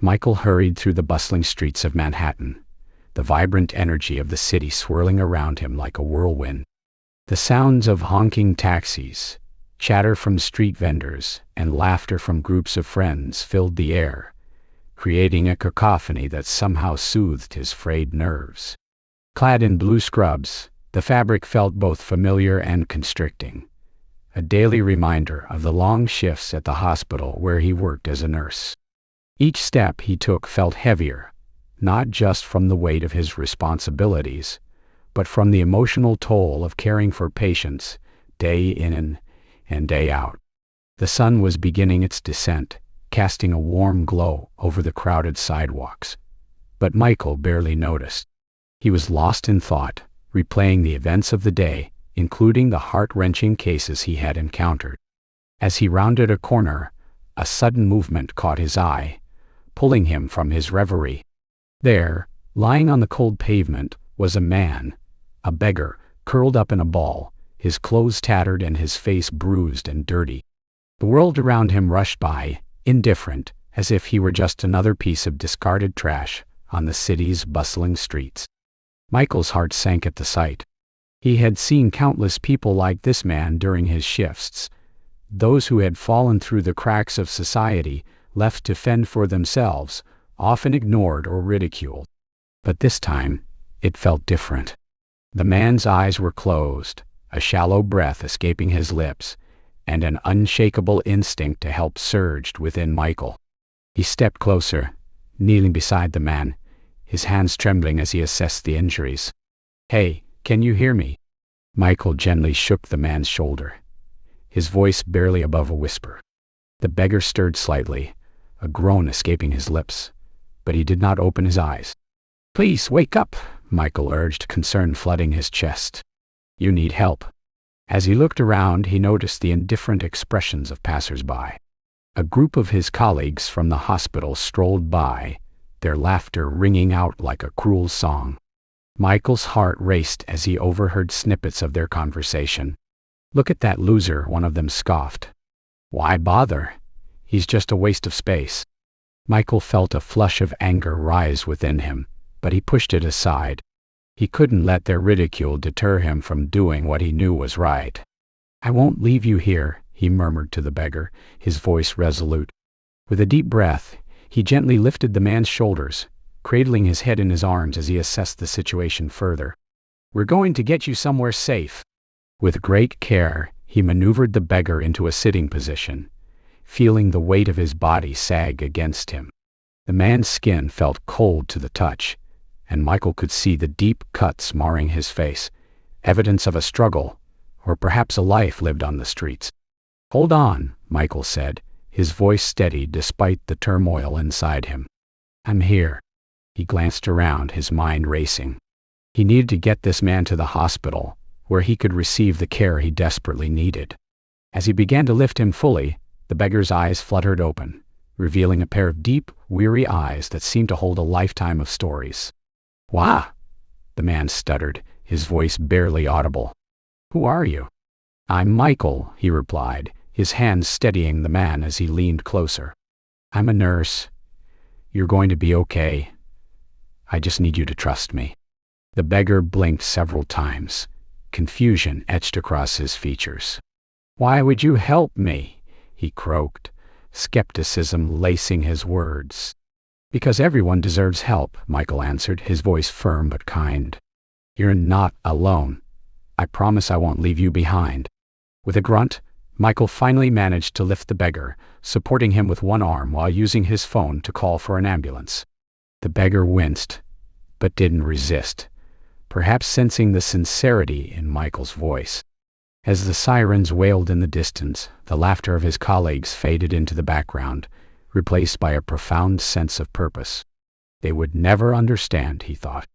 Michael hurried through the bustling streets of Manhattan, the vibrant energy of the city swirling around him like a whirlwind. The sounds of honking taxis, chatter from street vendors, and laughter from groups of friends filled the air, creating a cacophony that somehow soothed his frayed nerves. Clad in blue scrubs, the fabric felt both familiar and constricting, a daily reminder of the long shifts at the hospital where he worked as a nurse. Each step he took felt heavier, not just from the weight of his responsibilities, but from the emotional toll of caring for patients day in and day out. The sun was beginning its descent, casting a warm glow over the crowded sidewalks. But Michael barely noticed. He was lost in thought, replaying the events of the day, including the heart-wrenching cases he had encountered. As he rounded a corner, a sudden movement caught his eye, pulling him from his reverie. There, lying on the cold pavement, was a man, a beggar, curled up in a ball, his clothes tattered and his face bruised and dirty. The world around him rushed by, indifferent, as if he were just another piece of discarded trash on the city's bustling streets. Michael's heart sank at the sight. He had seen countless people like this man during his shifts, those who had fallen through the cracks of society, left to fend for themselves, often ignored or ridiculed. But this time, it felt different. The man's eyes were closed, a shallow breath escaping his lips, and an unshakable instinct to help surged within Michael. He stepped closer, kneeling beside the man, his hands trembling as he assessed the injuries. "Hey, can you hear me?" Michael gently shook the man's shoulder, his voice barely above a whisper. The beggar stirred slightly, a groan escaping his lips, but he did not open his eyes. "Please wake up," Michael urged, concern flooding his chest. "You need help." As he looked around, he noticed the indifferent expressions of passers-by. A group of his colleagues from the hospital strolled by, their laughter ringing out like a cruel song. Michael's heart raced as he overheard snippets of their conversation. "Look at that loser," one of them scoffed. "Why bother? He's just a waste of space." Michael felt a flush of anger rise within him, but he pushed it aside. He couldn't let their ridicule deter him from doing what he knew was right. "I won't leave you here," he murmured to the beggar, his voice resolute. With a deep breath, he gently lifted the man's shoulders, cradling his head in his arms as he assessed the situation further. "We're going to get you somewhere safe." With great care, he maneuvered the beggar into a sitting position, feeling the weight of his body sag against him. The man's skin felt cold to the touch, and Michael could see the deep cuts marring his face, evidence of a struggle, or perhaps a life lived on the streets. "Hold on," Michael said, his voice steady despite the turmoil inside him. "I'm here." He glanced around, his mind racing. He needed to get this man to the hospital, where he could receive the care he desperately needed. As he began to lift him fully, the beggar's eyes fluttered open, revealing a pair of deep, weary eyes that seemed to hold a lifetime of stories. "Wah!" the man stuttered, his voice barely audible. "Who are you?" "I'm Michael," he replied, his hands steadying the man as he leaned closer. "I'm a nurse. You're going to be okay. I just need you to trust me." The beggar blinked several times, confusion etched across his features. "Why would you help me?" he croaked, skepticism lacing his words. "Because everyone deserves help," Michael answered, his voice firm but kind. "You're not alone. I promise I won't leave you behind." With a grunt, Michael finally managed to lift the beggar, supporting him with one arm while using his phone to call for an ambulance. The beggar winced, but didn't resist, perhaps sensing the sincerity in Michael's voice. As the sirens wailed in the distance, the laughter of his colleagues faded into the background, replaced by a profound sense of purpose. They would never understand, he thought.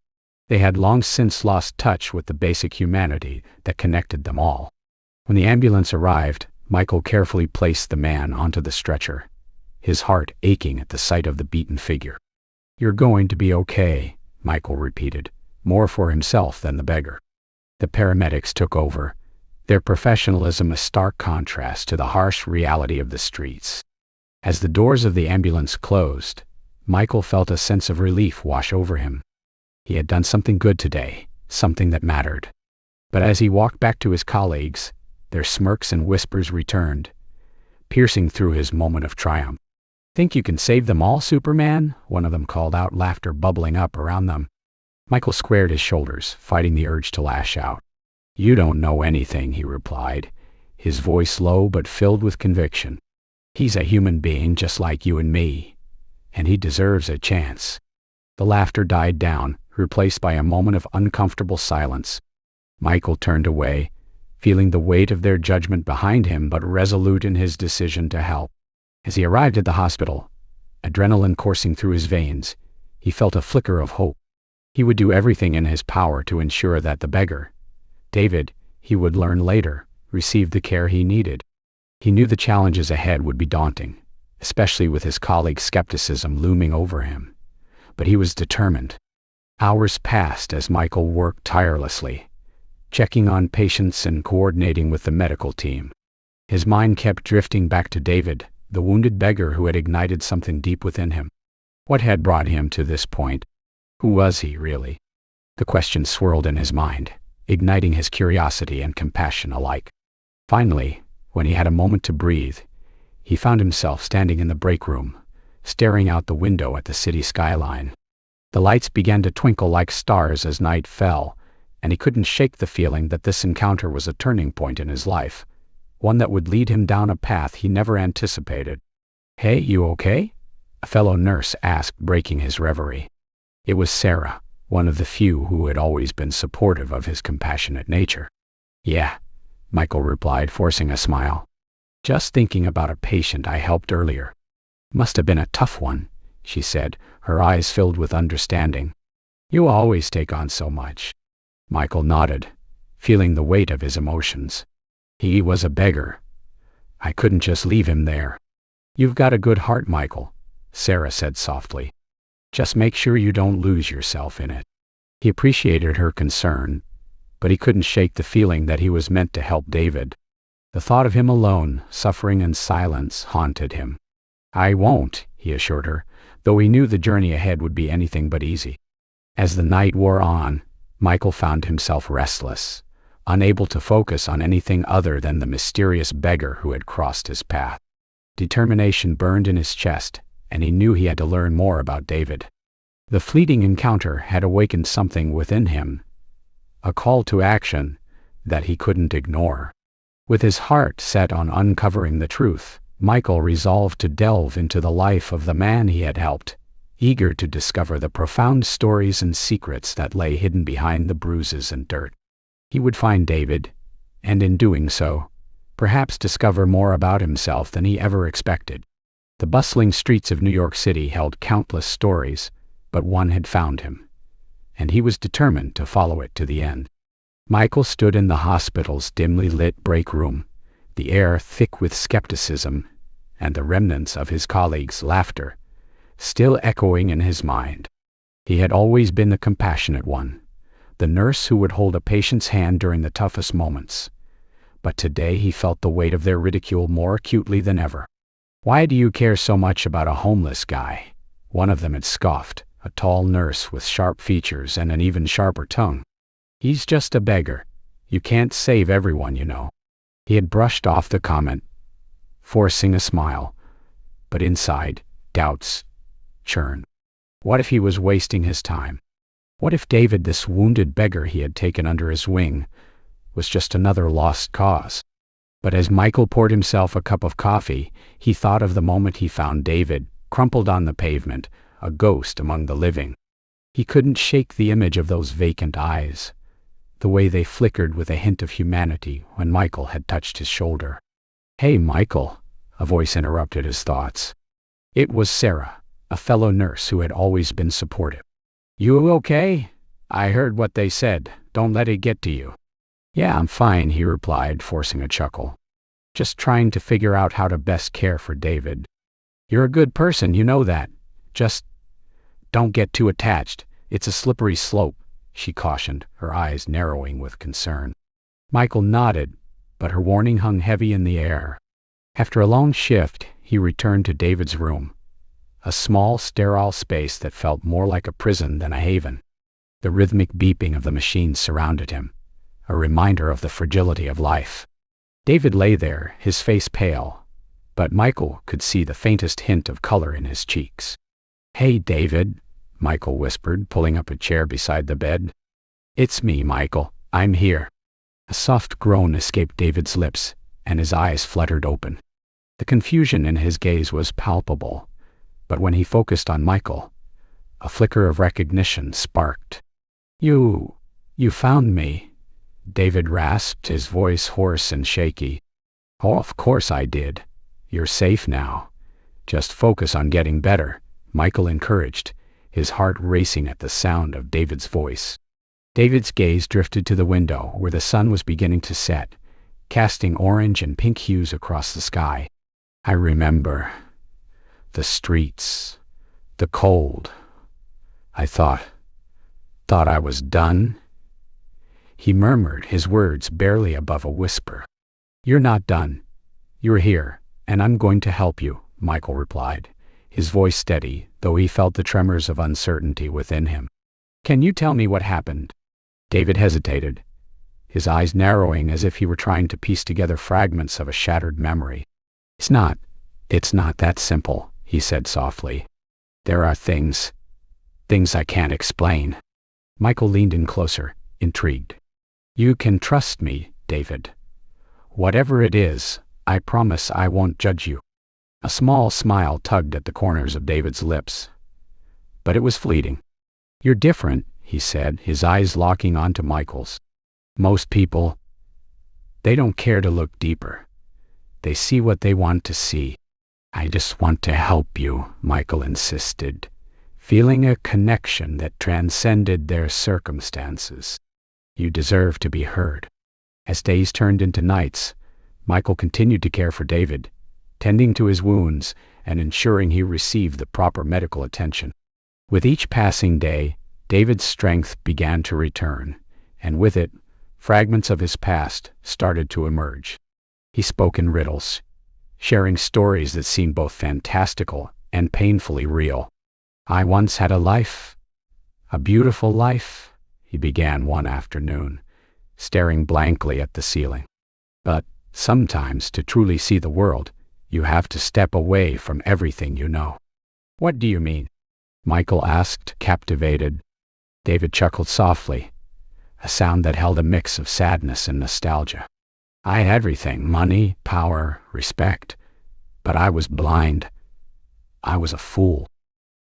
They had long since lost touch with the basic humanity that connected them all. When the ambulance arrived, Michael carefully placed the man onto the stretcher, his heart aching at the sight of the beaten figure. "You're going to be okay," Michael repeated, more for himself than the beggar. The paramedics took over, their professionalism a stark contrast to the harsh reality of the streets. As the doors of the ambulance closed, Michael felt a sense of relief wash over him. He had done something good today, something that mattered. But as he walked back to his colleagues, their smirks and whispers returned, piercing through his moment of triumph. "Think you can save them all, Superman?" one of them called out, laughter bubbling up around them. Michael squared his shoulders, fighting the urge to lash out. "You don't know anything," he replied, his voice low but filled with conviction. "He's a human being just like you and me, and he deserves a chance." The laughter died down, replaced by a moment of uncomfortable silence. Michael turned away, feeling the weight of their judgment behind him but resolute in his decision to help. As he arrived at the hospital, adrenaline coursing through his veins, he felt a flicker of hope. He would do everything in his power to ensure that the beggar, David, he would learn later, received the care he needed. He knew the challenges ahead would be daunting, especially with his colleagues' skepticism looming over him. But he was determined. Hours passed as Michael worked tirelessly, checking on patients and coordinating with the medical team. His mind kept drifting back to David, the wounded beggar who had ignited something deep within him. What had brought him to this point? Who was he, really? The question swirled in his mind, igniting his curiosity and compassion alike. Finally, when he had a moment to breathe, he found himself standing in the break room, staring out the window at the city skyline. The lights began to twinkle like stars as night fell, and he couldn't shake the feeling that this encounter was a turning point in his life, one that would lead him down a path he never anticipated. "Hey, you okay?" a fellow nurse asked, breaking his reverie. It was Sarah, one of the few who had always been supportive of his compassionate nature. "Yeah," Michael replied, forcing a smile. "Just thinking about a patient I helped earlier. Must have been a tough one," she said, her eyes filled with understanding. "You always take on so much." Michael nodded, feeling the weight of his emotions. He was a beggar. I couldn't just leave him there. "You've got a good heart, Michael," Sarah said softly. "Just make sure you don't lose yourself in it." He appreciated her concern, but he couldn't shake the feeling that he was meant to help David. The thought of him alone, suffering in silence, haunted him. "I won't," he assured her, though he knew the journey ahead would be anything but easy. As the night wore on, Michael found himself restless, unable to focus on anything other than the mysterious beggar who had crossed his path. Determination burned in his chest, and he knew he had to learn more about David. The fleeting encounter had awakened something within him, a call to action that he couldn't ignore. With his heart set on uncovering the truth, Michael resolved to delve into the life of the man he had helped, eager to discover the profound stories and secrets that lay hidden behind the bruises and dirt. He would find David, and in doing so, perhaps discover more about himself than he ever expected. The bustling streets of New York City held countless stories, but one had found him, and he was determined to follow it to the end. Michael stood in the hospital's dimly lit break room, the air thick with skepticism and the remnants of his colleagues' laughter still echoing in his mind. He had always been the compassionate one, the nurse who would hold a patient's hand during the toughest moments. But today he felt the weight of their ridicule more acutely than ever. "Why do you care so much about a homeless guy?" one of them had scoffed, a tall nurse with sharp features and an even sharper tongue. "He's just a beggar. You can't save everyone, you know." He had brushed off the comment, forcing a smile, but inside, doubts churned. What if he was wasting his time? What if David, this wounded beggar he had taken under his wing, was just another lost cause? But as Michael poured himself a cup of coffee, he thought of the moment he found David, crumpled on the pavement, a ghost among the living. He couldn't shake the image of those vacant eyes, the way they flickered with a hint of humanity when Michael had touched his shoulder. "Hey, Michael," a voice interrupted his thoughts. It was Sarah, a fellow nurse who had always been supportive. "You okay? I heard what they said. Don't let it get to you." "Yeah, I'm fine," he replied, forcing a chuckle. "Just trying to figure out how to best care for David." "You're a good person, you know that. Just don't get too attached. It's a slippery slope," she cautioned, her eyes narrowing with concern. Michael nodded, but her warning hung heavy in the air. After a long shift, he returned to David's room, a small, sterile space that felt more like a prison than a haven. The rhythmic beeping of the machines surrounded him, a reminder of the fragility of life. David lay there, his face pale, but Michael could see the faintest hint of color in his cheeks. "Hey, David," Michael whispered, pulling up a chair beside the bed. "It's me, Michael. I'm here." A soft groan escaped David's lips, and his eyes fluttered open. The confusion in his gaze was palpable, but when he focused on Michael, a flicker of recognition sparked. You found me," David rasped, his voice hoarse and shaky. "Oh, of course I did. You're safe now. Just focus on getting better," Michael encouraged, his heart racing at the sound of David's voice. David's gaze drifted to the window where the sun was beginning to set, casting orange and pink hues across the sky. "I remember. The streets. The cold. I thought I was done," he murmured, his words barely above a whisper. "You're not done. You're here, and I'm going to help you," Michael replied, his voice steady, though he felt the tremors of uncertainty within him. "Can you tell me what happened?" David hesitated, his eyes narrowing as if he were trying to piece together fragments of a shattered memory. It's not that simple," he said softly. "There are things I can't explain." Michael leaned in closer, intrigued. "You can trust me, David. Whatever it is, I promise I won't judge you." A small smile tugged at the corners of David's lips, but it was fleeting. "You're different," he said, his eyes locking onto Michael's. "Most people, they don't care to look deeper. They see what they want to see." "I just want to help you," Michael insisted, feeling a connection that transcended their circumstances. "You deserve to be heard." As days turned into nights, Michael continued to care for David, tending to his wounds and ensuring he received the proper medical attention. With each passing day, David's strength began to return, and with it, fragments of his past started to emerge. He spoke in riddles, sharing stories that seemed both fantastical and painfully real. "I once had a life, a beautiful life," he began one afternoon, staring blankly at the ceiling. "But sometimes to truly see the world, you have to step away from everything you know." "What do you mean?" Michael asked, captivated. David chuckled softly, a sound that held a mix of sadness and nostalgia. "I had everything: money, power, respect. But I was blind. I was a fool."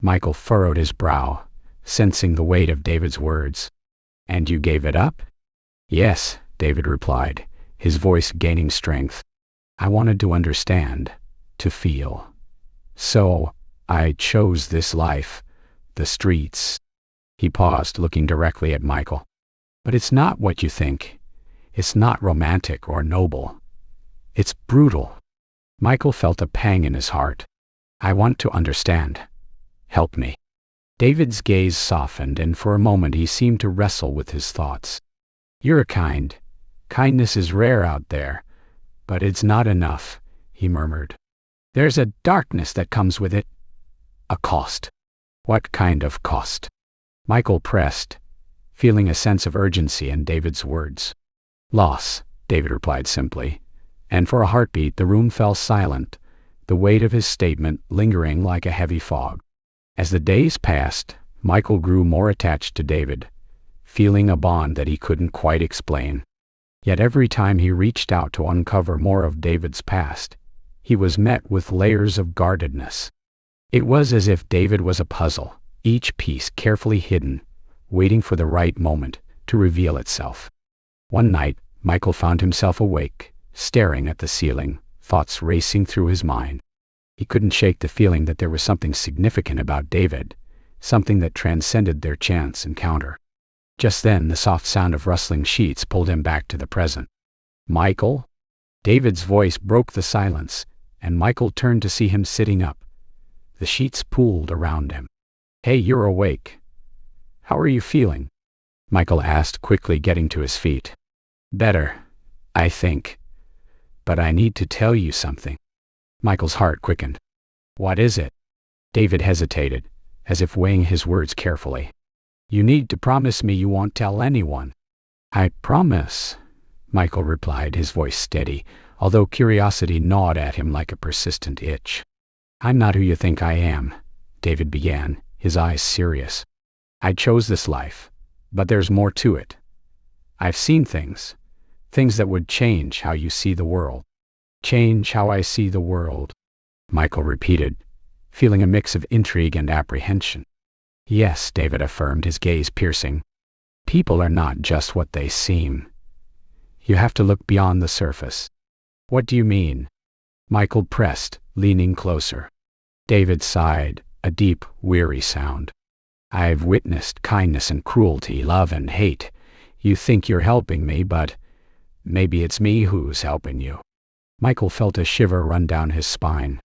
Michael furrowed his brow, sensing the weight of David's words. "And you gave it up?" "Yes," David replied, his voice gaining strength. "I wanted to understand, to feel. So I chose this life, the streets." He paused, looking directly at Michael. "But it's not what you think. It's not romantic or noble. It's brutal." Michael felt a pang in his heart. "I want to understand. Help me." David's gaze softened, and for a moment he seemed to wrestle with his thoughts. "You're kind. Kindness is rare out there, but it's not enough," he murmured. "There's a darkness that comes with it. A cost." "What kind of cost?" Michael pressed, feeling a sense of urgency in David's words. "Loss," David replied simply, and for a heartbeat the room fell silent, the weight of his statement lingering like a heavy fog. As the days passed, Michael grew more attached to David, feeling a bond that he couldn't quite explain. Yet every time he reached out to uncover more of David's past, he was met with layers of guardedness. It was as if David was a puzzle, each piece carefully hidden, waiting for the right moment to reveal itself. One night, Michael found himself awake, staring at the ceiling, thoughts racing through his mind. He couldn't shake the feeling that there was something significant about David, something that transcended their chance encounter. Just then, the soft sound of rustling sheets pulled him back to the present. "Michael?" David's voice broke the silence, and Michael turned to see him sitting up. The sheets pooled around him. "Hey, you're awake. How are you feeling?" Michael asked, quickly getting to his feet. "Better, I think. But I need to tell you something." Michael's heart quickened. "What is it?" David hesitated, as if weighing his words carefully. "You need to promise me you won't tell anyone." "I promise," Michael replied, his voice steady, although curiosity gnawed at him like a persistent itch. "I'm not who you think I am," David began, his eyes serious. "I chose this life, but there's more to it. I've seen things that would change how you see the world." "Change how I see the world," Michael repeated, feeling a mix of intrigue and apprehension. "Yes," David affirmed, his gaze piercing. "People are not just what they seem. You have to look beyond the surface." "What do you mean?" Michael pressed, leaning closer. David sighed, a deep, weary sound. "I've witnessed kindness and cruelty, love and hate. You think you're helping me, but maybe it's me who's helping you." Michael felt a shiver run down his spine.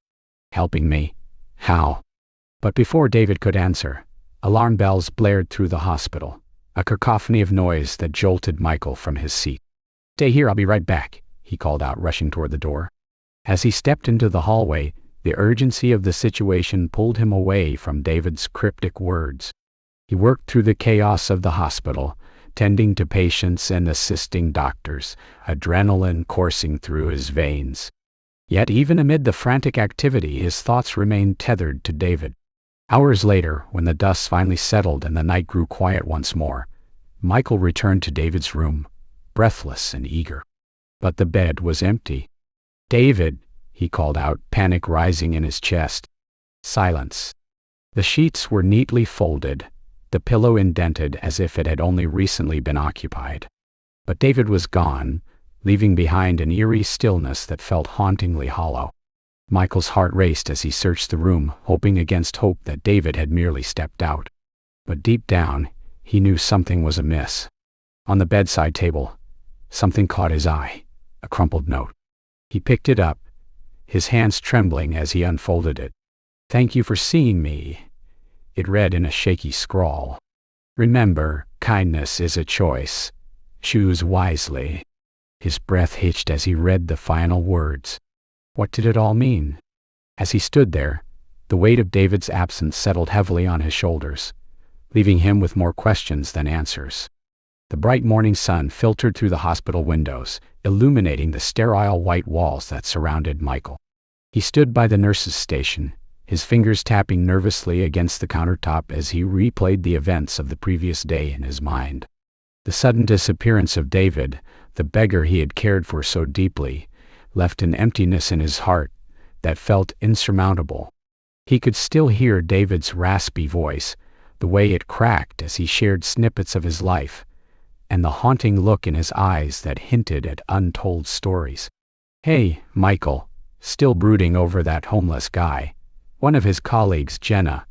"Helping me? How?" But before David could answer, alarm bells blared through the hospital, a cacophony of noise that jolted Michael from his seat. "Stay here, I'll be right back," he called out, rushing toward the door. As he stepped into the hallway, the urgency of the situation pulled him away from David's cryptic words. He worked through the chaos of the hospital, tending to patients and assisting doctors, adrenaline coursing through his veins. Yet even amid the frantic activity, his thoughts remained tethered to David. Hours later, when the dust finally settled and the night grew quiet once more, Michael returned to David's room, breathless and eager. But the bed was empty. "David," he called out, panic rising in his chest. Silence. The sheets were neatly folded, the pillow indented as if it had only recently been occupied. But David was gone, leaving behind an eerie stillness that felt hauntingly hollow. Michael's heart raced as he searched the room, hoping against hope that David had merely stepped out. But deep down, he knew something was amiss. On the bedside table, something caught his eye, a crumpled note. He picked it up, his hands trembling as he unfolded it. "Thank you for seeing me," it read in a shaky scrawl. "Remember, kindness is a choice. Choose wisely." His breath hitched as he read the final words. What did it all mean? As he stood there, the weight of David's absence settled heavily on his shoulders, leaving him with more questions than answers. The bright morning sun filtered through the hospital windows, illuminating the sterile white walls that surrounded Michael. He stood by the nurse's station, his fingers tapping nervously against the countertop as he replayed the events of the previous day in his mind. The sudden disappearance of David, the beggar he had cared for so deeply, left an emptiness in his heart that felt insurmountable. He could still hear David's raspy voice, the way it cracked as he shared snippets of his life, and the haunting look in his eyes that hinted at untold stories. "Hey, Michael," still brooding over that homeless guy, one of his colleagues, Jenna,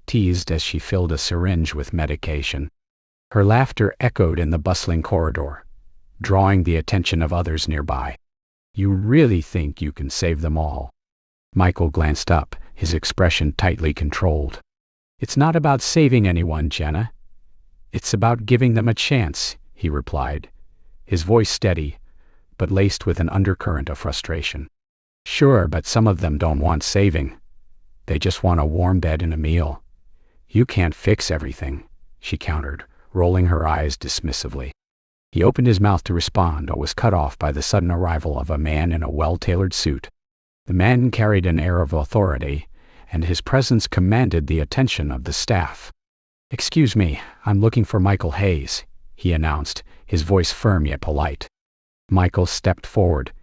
teased as she filled a syringe with medication. Her laughter echoed in the bustling corridor, drawing the attention of others nearby. "You really think you can save them all?" Michael glanced up, his expression tightly controlled. "It's not about saving anyone, Jenna. It's about giving them a chance," he replied, his voice steady, but laced with an undercurrent of frustration. "Sure, but some of them don't want saving. They just want a warm bed and a meal. You can't fix everything," she countered, rolling her eyes dismissively. He opened his mouth to respond, but was cut off by the sudden arrival of a man in a well-tailored suit. The man carried an air of authority, and his presence commanded the attention of the staff. "Excuse me, I'm looking for Michael Hayes," he announced, his voice firm yet polite. Michael stepped forward,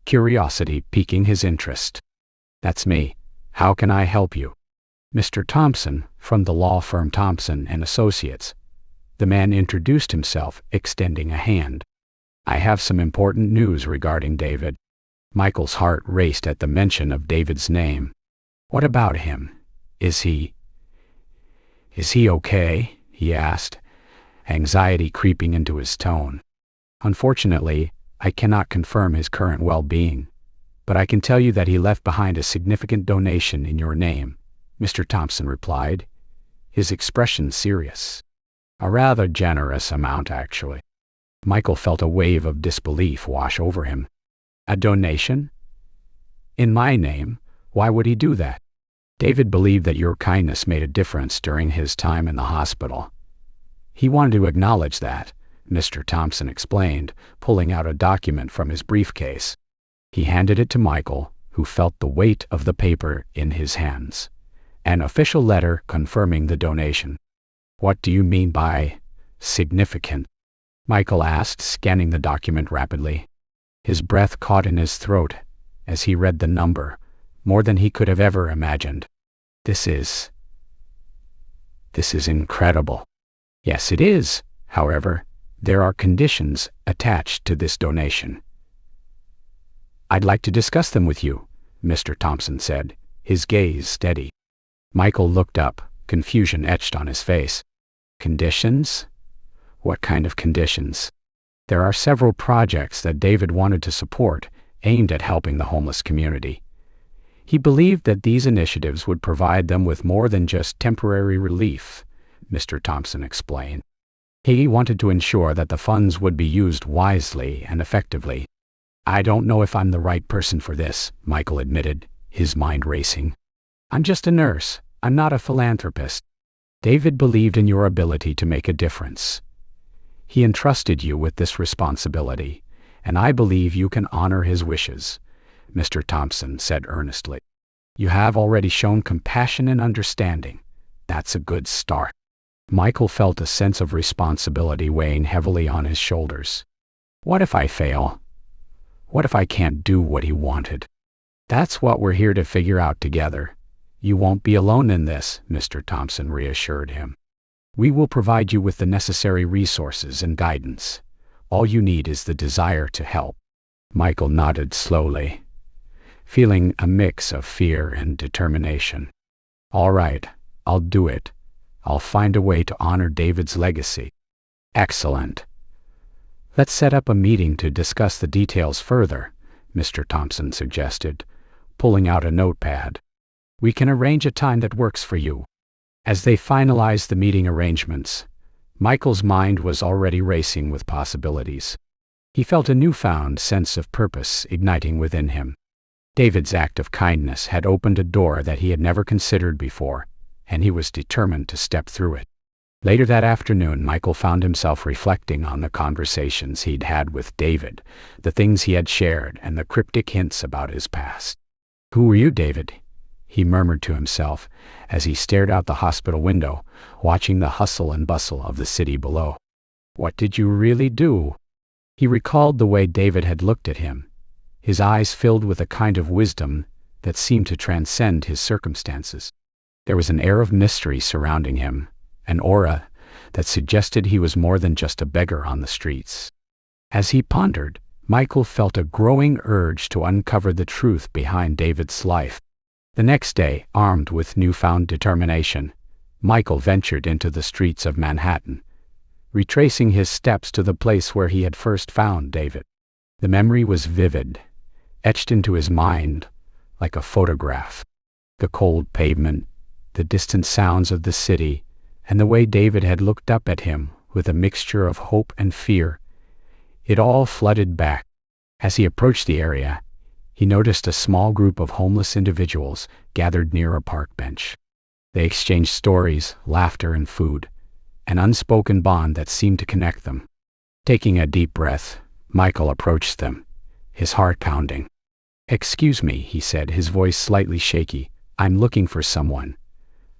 curiosity piquing his interest. "That's me. How can I help you?" "Mr. Thompson, from the law firm Thompson and Associates." The man introduced himself, extending a hand. "I have some important news regarding David." Michael's heart raced at the mention of David's name. "What about him? Is he okay?" he asked, anxiety creeping into his tone. "Unfortunately, I cannot confirm his current well-being, but I can tell you that he left behind a significant donation in your name," Mr. Thompson replied, his expression serious. "A rather generous amount, actually." Michael felt a wave of disbelief wash over him. "A donation? In my name? Why would he do that?" David believed that your kindness made a difference during his time in the hospital. He wanted to acknowledge that, Mr. Thompson explained, pulling out a document from his briefcase. He handed it to Michael, who felt the weight of the paper in his hands. An official letter confirming the donation. What do you mean by significant? Michael asked, scanning the document rapidly. His breath caught in his throat as he read the number, more than he could have ever imagined. This is incredible. Yes, it is. However, there are conditions attached to this donation. I'd like to discuss them with you, Mr. Thompson said, his gaze steady. Michael looked up, confusion etched on his face. Conditions? What kind of conditions? There are several projects that David wanted to support, aimed at helping the homeless community. He believed that these initiatives would provide them with more than just temporary relief, Mr. Thompson explained. He wanted to ensure that the funds would be used wisely and effectively. I don't know if I'm the right person for this, Michael admitted, his mind racing. I'm just a nurse. I'm not a philanthropist. David believed in your ability to make a difference. He entrusted you with this responsibility, and I believe you can honor his wishes, Mr. Thompson said earnestly. You have already shown compassion and understanding. That's a good start. Michael felt a sense of responsibility weighing heavily on his shoulders. What if I fail? What if I can't do what he wanted? That's what we're here to figure out together. You won't be alone in this, Mr. Thompson reassured him. We will provide you with the necessary resources and guidance. All you need is the desire to help. Michael nodded slowly, feeling a mix of fear and determination. All right, I'll do it. I'll find a way to honor David's legacy. Excellent. Let's set up a meeting to discuss the details further, Mr. Thompson suggested, pulling out a notepad. We can arrange a time that works for you. As they finalized the meeting arrangements, Michael's mind was already racing with possibilities. He felt a newfound sense of purpose igniting within him. David's act of kindness had opened a door that he had never considered before, and he was determined to step through it. Later that afternoon, Michael found himself reflecting on the conversations he'd had with David, the things he had shared, and the cryptic hints about his past. "Who were you, David?" he murmured to himself as he stared out the hospital window, watching the hustle and bustle of the city below. What did you really do? He recalled the way David had looked at him, his eyes filled with a kind of wisdom that seemed to transcend his circumstances. There was an air of mystery surrounding him, an aura that suggested he was more than just a beggar on the streets. As he pondered, Michael felt a growing urge to uncover the truth behind David's life. The next day, armed with newfound determination, Michael ventured into the streets of Manhattan, retracing his steps to the place where he had first found David. The memory was vivid, etched into his mind like a photograph. The cold pavement, the distant sounds of the city, and the way David had looked up at him with a mixture of hope and fear. It all flooded back. As he approached the area, he noticed a small group of homeless individuals gathered near a park bench. They exchanged stories, laughter, and food, an unspoken bond that seemed to connect them. Taking a deep breath, Michael approached them, his heart pounding. "Excuse me," he said, his voice slightly shaky. "I'm looking for someone.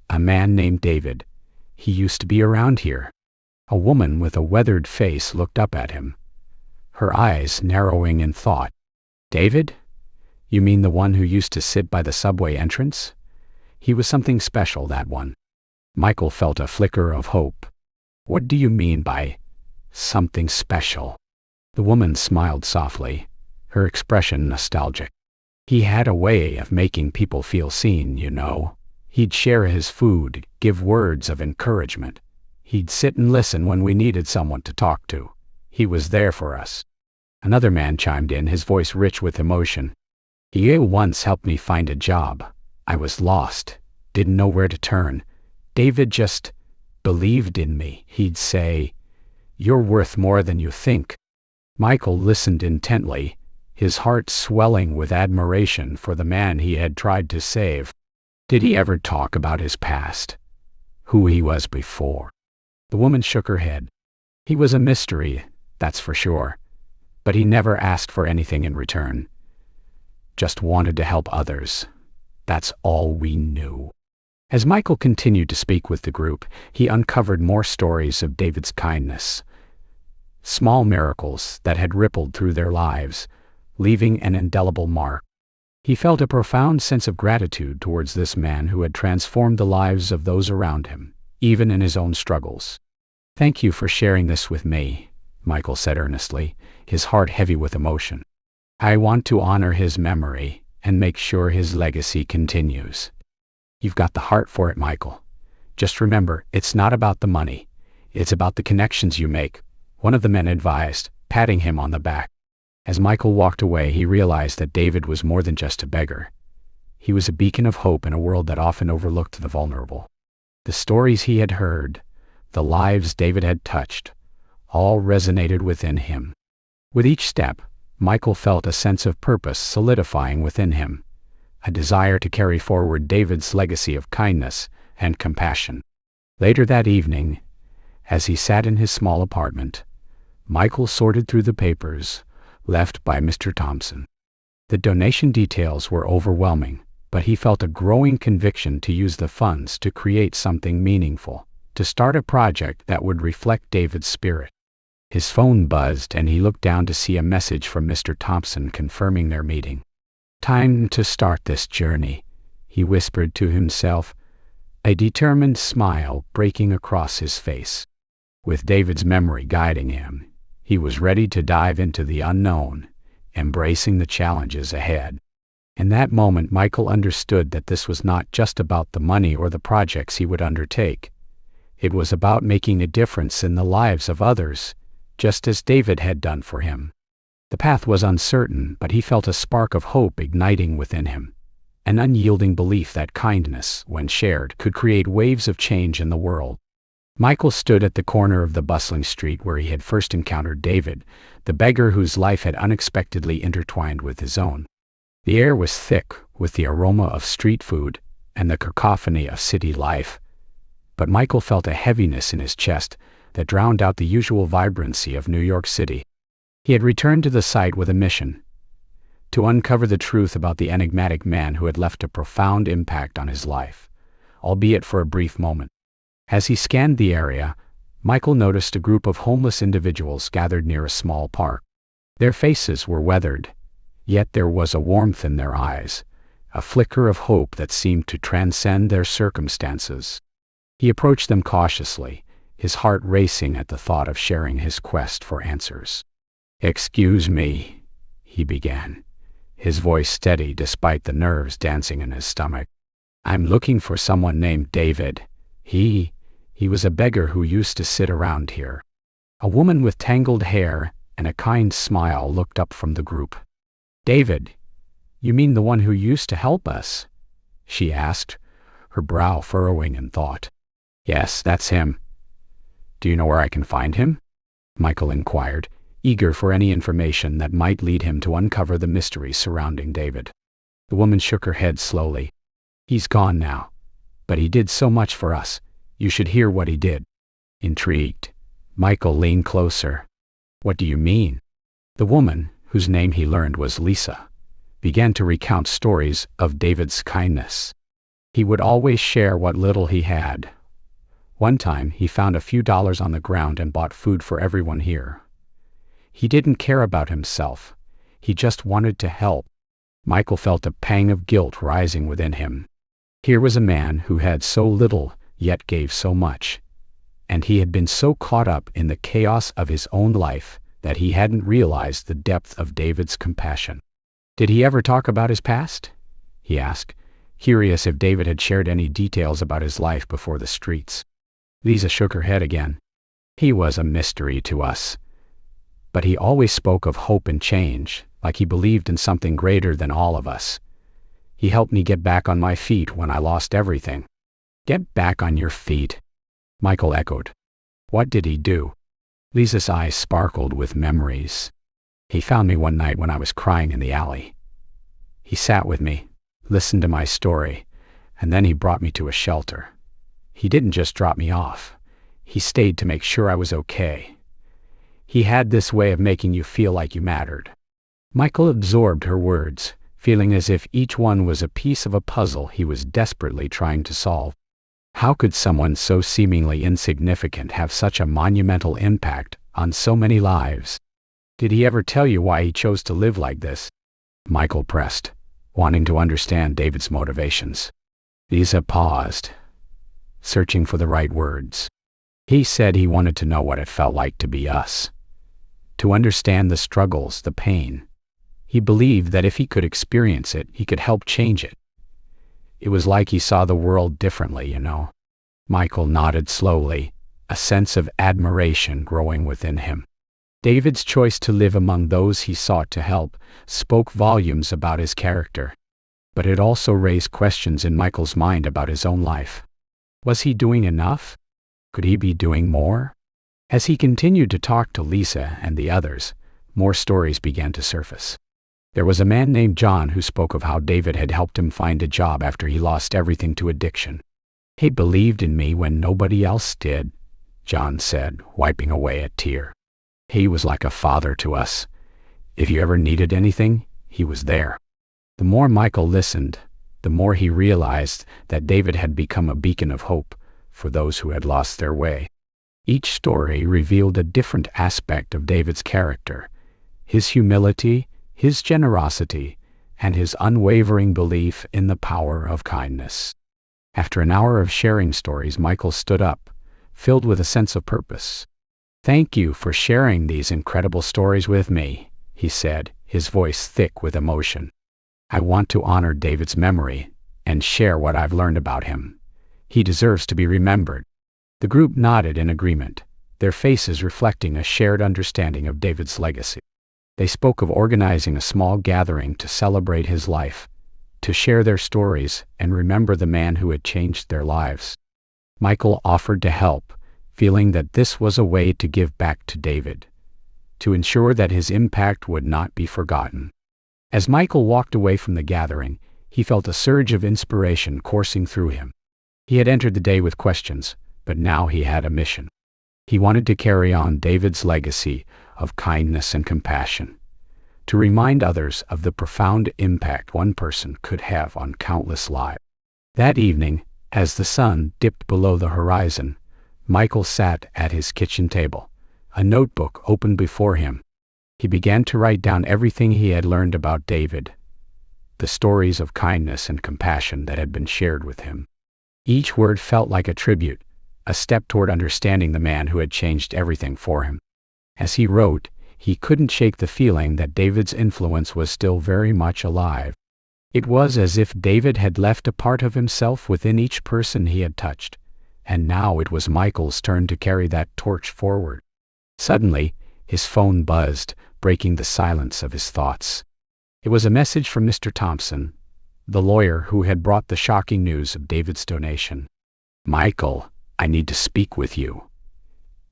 A man named David. He used to be around here." A woman with a weathered face looked up at him, her eyes narrowing in thought. "David? You mean the one who used to sit by the subway entrance? He was something special, that one." Michael felt a flicker of hope. "What do you mean by something special?" The woman smiled softly, her expression nostalgic. "He had a way of making people feel seen, you know. He'd share his food, give words of encouragement. He'd sit and listen when we needed someone to talk to. He was there for us." Another man chimed in, his voice rich with emotion. "He once helped me find a job. I was lost, didn't know where to turn. David just believed in me. He'd say, 'You're worth more than you think.'" Michael listened intently, his heart swelling with admiration for the man he had tried to save. Did he ever talk about his past? Who he was before? The woman shook her head. He was a mystery, that's for sure. But he never asked for anything in return. Just wanted to help others. That's all we knew. As Michael continued to speak with the group, he uncovered more stories of David's kindness. Small miracles that had rippled through their lives, leaving an indelible mark. He felt a profound sense of gratitude towards this man who had transformed the lives of those around him, even in his own struggles. "Thank you for sharing this with me," Michael said earnestly, his heart heavy with emotion. "I want to honor his memory and make sure his legacy continues." "You've got the heart for it, Michael. Just remember, it's not about the money. It's about the connections you make," one of the men advised, patting him on the back. As Michael walked away, he realized that David was more than just a beggar. He was a beacon of hope in a world that often overlooked the vulnerable. The stories he had heard, the lives David had touched, all resonated within him. With each step, Michael felt a sense of purpose solidifying within him, a desire to carry forward David's legacy of kindness and compassion. Later that evening, as he sat in his small apartment, Michael sorted through the papers left by Mr. Thompson. The donation details were overwhelming, but he felt a growing conviction to use the funds to create something meaningful, to start a project that would reflect David's spirit. His phone buzzed and he looked down to see a message from Mr. Thompson confirming their meeting. "Time to start this journey," he whispered to himself, a determined smile breaking across his face. With David's memory guiding him, he was ready to dive into the unknown, embracing the challenges ahead. In that moment, Michael understood that this was not just about the money or the projects he would undertake. It was about making a difference in the lives of others, just as David had done for him. The path was uncertain, but he felt a spark of hope igniting within him, an unyielding belief that kindness, when shared, could create waves of change in the world. Michael stood at the corner of the bustling street where he had first encountered David, the beggar whose life had unexpectedly intertwined with his own. The air was thick with the aroma of street food and the cacophony of city life, but Michael felt a heaviness in his chest that drowned out the usual vibrancy of New York City. He had returned to the site with a mission: to uncover the truth about the enigmatic man who had left a profound impact on his life, albeit for a brief moment. As he scanned the area, Michael noticed a group of homeless individuals gathered near a small park. Their faces were weathered, yet there was a warmth in their eyes, a flicker of hope that seemed to transcend their circumstances. He approached them cautiously, his heart racing at the thought of sharing his quest for answers. "Excuse me," he began, his voice steady despite the nerves dancing in his stomach. "I'm looking for someone named David. He was a beggar who used to sit around here." A woman with tangled hair and a kind smile looked up from the group. "David, you mean the one who used to help us?" she asked, her brow furrowing in thought. "Yes, that's him." "Do you know where I can find him?" Michael inquired, eager for any information that might lead him to uncover the mystery surrounding David. The woman shook her head slowly. "He's gone now, but he did so much for us. You should hear what he did." Intrigued, Michael leaned closer. "What do you mean?" The woman, whose name he learned was Lisa, began to recount stories of David's kindness. He would always share what little he had. One time, he found a few dollars on the ground and bought food for everyone here. He didn't care about himself. He just wanted to help. Michael felt a pang of guilt rising within him. Here was a man who had so little, yet gave so much. And he had been so caught up in the chaos of his own life that he hadn't realized the depth of David's compassion. "Did he ever talk about his past?" he asked, curious if David had shared any details about his life before the streets. Lisa shook her head again. "He was a mystery to us. But he always spoke of hope and change, like he believed in something greater than all of us. He helped me get back on my feet when I lost everything." "Get back on your feet?" Michael echoed. "What did he do?" Lisa's eyes sparkled with memories. "He found me one night when I was crying in the alley. He sat with me, listened to my story, and then he brought me to a shelter. He didn't just drop me off. He stayed to make sure I was okay. He had this way of making you feel like you mattered." Michael absorbed her words, feeling as if each one was a piece of a puzzle he was desperately trying to solve. How could someone so seemingly insignificant have such a monumental impact on so many lives? "Did he ever tell you why he chose to live like this?" Michael pressed, wanting to understand David's motivations. Lisa paused, searching for the right words. "He said he wanted to know what it felt like to be us, to understand the struggles, the pain. He believed that if he could experience it, he could help change it. It was like he saw the world differently, you know." Michael nodded slowly, a sense of admiration growing within him. David's choice to live among those he sought to help spoke volumes about his character. But it also raised questions in Michael's mind about his own life. Was he doing enough? Could he be doing more? As he continued to talk to Lisa and the others, more stories began to surface. There was a man named John who spoke of how David had helped him find a job after he lost everything to addiction. "He believed in me when nobody else did," John said, wiping away a tear. "He was like a father to us. If you ever needed anything, he was there." The more Michael listened, the more he realized that David had become a beacon of hope for those who had lost their way. Each story revealed a different aspect of David's character: his humility, his generosity, and his unwavering belief in the power of kindness. After an hour of sharing stories, Michael stood up, filled with a sense of purpose. "Thank you for sharing these incredible stories with me," he said, his voice thick with emotion. "I want to honor David's memory and share what I've learned about him. He deserves to be remembered." The group nodded in agreement, their faces reflecting a shared understanding of David's legacy. They spoke of organizing a small gathering to celebrate his life, to share their stories and remember the man who had changed their lives. Michael offered to help, feeling that this was a way to give back to David, to ensure that his impact would not be forgotten. As Michael walked away from the gathering, he felt a surge of inspiration coursing through him. He had entered the day with questions, but now he had a mission. He wanted to carry on David's legacy of kindness and compassion, to remind others of the profound impact one person could have on countless lives. That evening, as the sun dipped below the horizon, Michael sat at his kitchen table, a notebook open before him. He began to write down everything he had learned about David, the stories of kindness and compassion that had been shared with him. Each word felt like a tribute, a step toward understanding the man who had changed everything for him. As he wrote, he couldn't shake the feeling that David's influence was still very much alive. It was as if David had left a part of himself within each person he had touched, and now it was Michael's turn to carry that torch forward. Suddenly, his phone buzzed, breaking the silence of his thoughts. It was a message from Mr. Thompson, the lawyer who had brought the shocking news of David's donation. "Michael, I need to speak with you.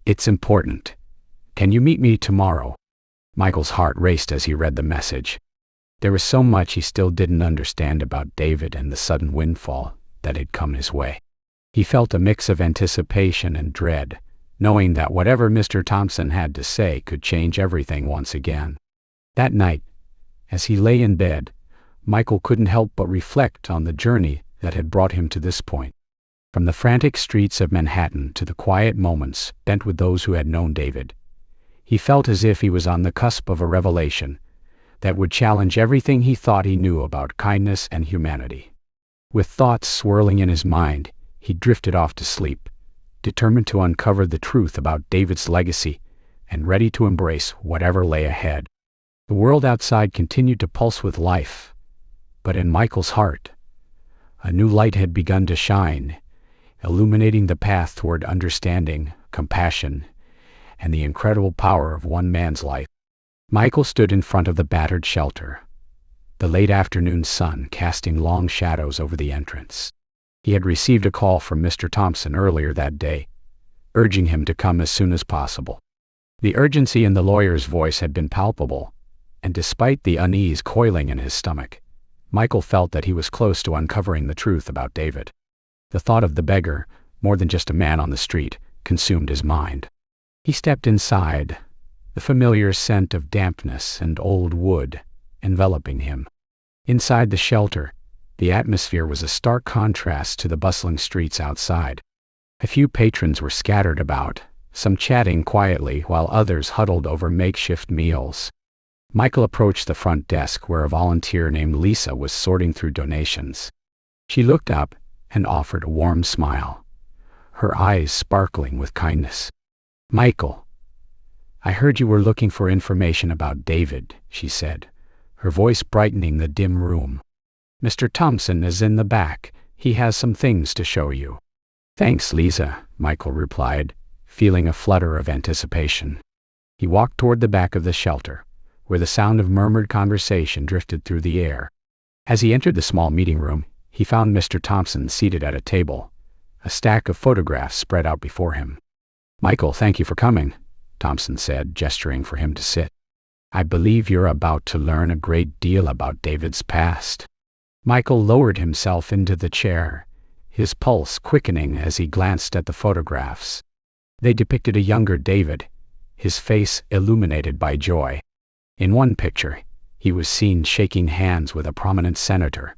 It's important. Can you meet me tomorrow?" Michael's heart raced as he read the message. There was so much he still didn't understand about David and the sudden windfall that had come his way. He felt a mix of anticipation and dread, knowing that whatever Mr. Thompson had to say could change everything once again. That night, as he lay in bed, Michael couldn't help but reflect on the journey that had brought him to this point. From the frantic streets of Manhattan to the quiet moments spent with those who had known David, he felt as if he was on the cusp of a revelation that would challenge everything he thought he knew about kindness and humanity. With thoughts swirling in his mind, he drifted off to sleep, determined to uncover the truth about David's legacy and ready to embrace whatever lay ahead. The world outside continued to pulse with life, but in Michael's heart, a new light had begun to shine, illuminating the path toward understanding, compassion, and the incredible power of one man's life. Michael stood in front of the battered shelter, the late afternoon sun casting long shadows over the entrance. He had received a call from Mr. Thompson earlier that day, urging him to come as soon as possible. The urgency in the lawyer's voice had been palpable, and despite the unease coiling in his stomach, Michael felt that he was close to uncovering the truth about David. The thought of the beggar, more than just a man on the street, consumed his mind. He stepped inside, the familiar scent of dampness and old wood enveloping him. Inside the shelter, the atmosphere was a stark contrast to the bustling streets outside. A few patrons were scattered about, some chatting quietly while others huddled over makeshift meals. Michael approached the front desk where a volunteer named Lisa was sorting through donations. She looked up and offered a warm smile, her eyes sparkling with kindness. "Michael, I heard you were looking for information about David," she said, her voice brightening the dim room. "Mr. Thompson is in the back. He has some things to show you." "Thanks, Lisa," Michael replied, feeling a flutter of anticipation. He walked toward the back of the shelter, where the sound of murmured conversation drifted through the air. As he entered the small meeting room, he found Mr. Thompson seated at a table, a stack of photographs spread out before him. "Michael, thank you for coming," Thompson said, gesturing for him to sit. "I believe you're about to learn a great deal about David's past." Michael lowered himself into the chair, his pulse quickening as he glanced at the photographs. They depicted a younger David, his face illuminated by joy. In one picture, he was seen shaking hands with a prominent senator.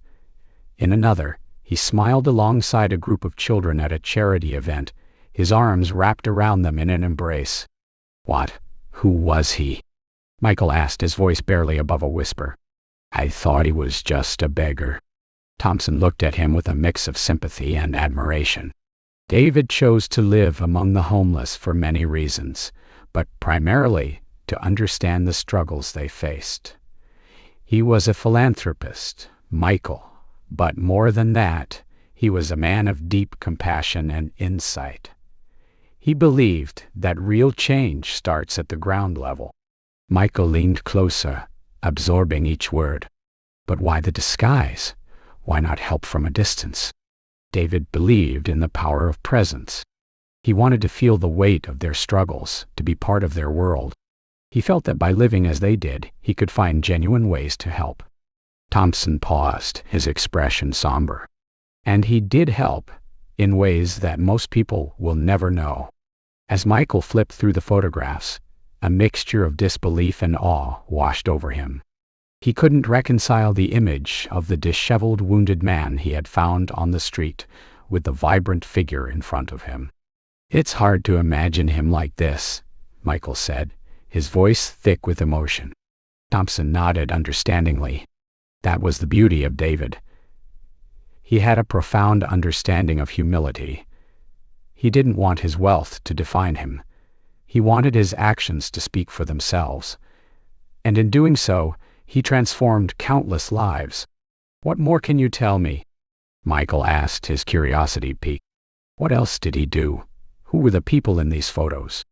In another, he smiled alongside a group of children at a charity event, his arms wrapped around them in an embrace. Who was he?" Michael asked, his voice barely above a whisper. "I thought he was just a beggar." Thompson looked at him with a mix of sympathy and admiration. "David chose to live among the homeless for many reasons, but primarily to understand the struggles they faced. He was a philanthropist, Michael, but more than that, he was a man of deep compassion and insight. He believed that real change starts at the ground level." Michael leaned closer, absorbing each word. But why the disguise? Why not help from a distance? David believed in the power of presence. He wanted to feel the weight of their struggles, to be part of their world. He felt that by living as they did, he could find genuine ways to help. Thompson paused, his expression somber. "And he did help, in ways that most people will never know." As Michael flipped through the photographs, a mixture of disbelief and awe washed over him. He couldn't reconcile the image of the disheveled wounded man he had found on the street with the vibrant figure in front of him. "It's hard to imagine him like this," Michael said, his voice thick with emotion. Thompson nodded understandingly. That was the beauty of David. He had a profound understanding of humility. He didn't want his wealth to define him. He wanted his actions to speak for themselves. And in doing so, he transformed countless lives. "What more can you tell me?" Michael asked, his curiosity piqued. "What else did he do? Who were the people in these photos?"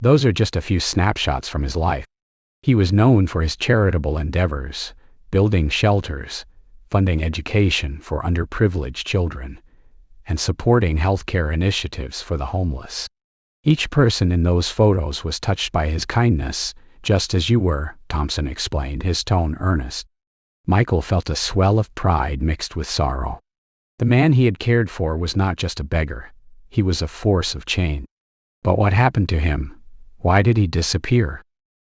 "Those are just a few snapshots from his life. He was known for his charitable endeavors, building shelters, funding education for underprivileged children, and supporting healthcare initiatives for the homeless. Each person in those photos was touched by his kindness, just as you were," Thompson explained, his tone earnest. Michael felt a swell of pride mixed with sorrow. The man he had cared for was not just a beggar. He was a force of change. But what happened to him? Why did he disappear?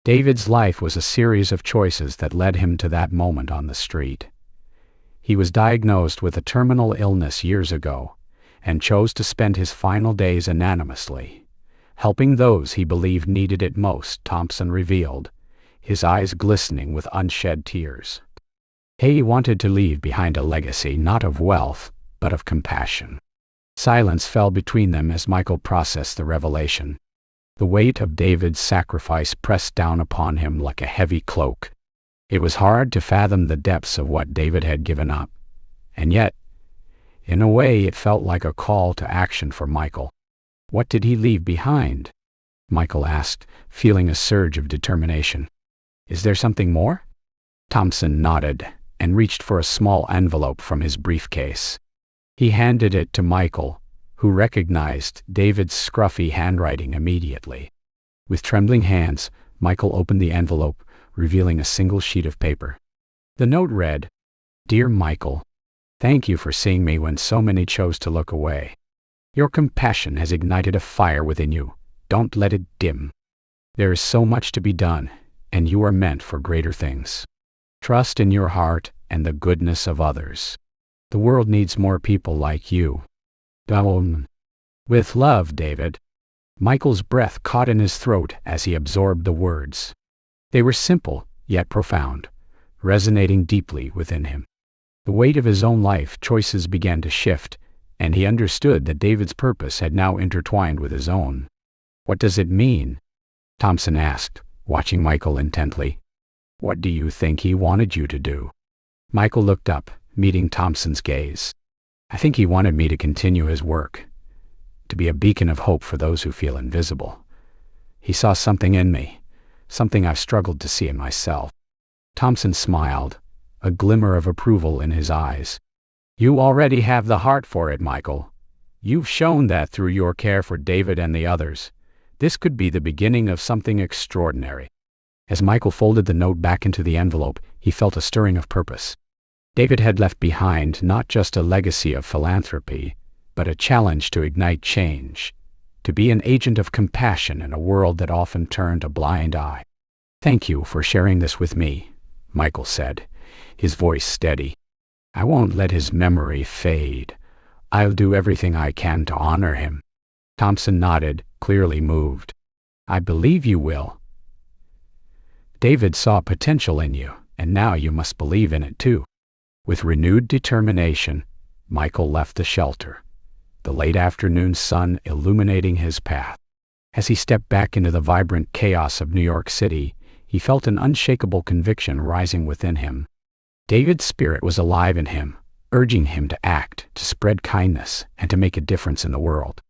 David's life was a series of choices that led him to that moment on the street. He was diagnosed with a terminal illness years ago and chose to spend his final days anonymously, helping those he believed needed it most, Thompson revealed, his eyes glistening with unshed tears. He wanted to leave behind a legacy not of wealth, but of compassion. Silence fell between them as Michael processed the revelation. The weight of David's sacrifice pressed down upon him like a heavy cloak. It was hard to fathom the depths of what David had given up, and yet, in a way, it felt like a call to action for Michael. What did he leave behind? Michael asked, feeling a surge of determination. Is there something more? Thompson nodded and reached for a small envelope from his briefcase. He handed it to Michael, who recognized David's scruffy handwriting immediately. With trembling hands, Michael opened the envelope, revealing a single sheet of paper. The note read, Dear Michael, thank you for seeing me when so many chose to look away. Your compassion has ignited a fire within you. Don't let it dim. There is so much to be done, and you are meant for greater things. Trust in your heart and the goodness of others. The world needs more people like you. With love, David. Michael's breath caught in his throat as he absorbed the words. They were simple, yet profound, resonating deeply within him. The weight of his own life choices began to shift, and he understood that David's purpose had now intertwined with his own. What does it mean? Thompson asked, watching Michael intently. What do you think he wanted you to do? Michael looked up, meeting Thompson's gaze. I think he wanted me to continue his work, to be a beacon of hope for those who feel invisible. He saw something in me, something I've struggled to see in myself. Thompson smiled, a glimmer of approval in his eyes. You already have the heart for it, Michael. You've shown that through your care for David and the others. This could be the beginning of something extraordinary. As Michael folded the note back into the envelope, he felt a stirring of purpose. David had left behind not just a legacy of philanthropy, but a challenge to ignite change, to be an agent of compassion in a world that often turned a blind eye. Thank you for sharing this with me, Michael said, his voice steady. I won't let his memory fade. I'll do everything I can to honor him. Thompson nodded, clearly moved. I believe you will. David saw potential in you, and now you must believe in it too. With renewed determination, Michael left the shelter, the late afternoon sun illuminating his path. As he stepped back into the vibrant chaos of New York City, he felt an unshakable conviction rising within him. David's spirit was alive in him, urging him to act, to spread kindness, and to make a difference in the world.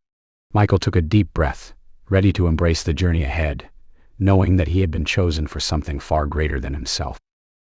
Michael took a deep breath, ready to embrace the journey ahead, knowing that he had been chosen for something far greater than himself.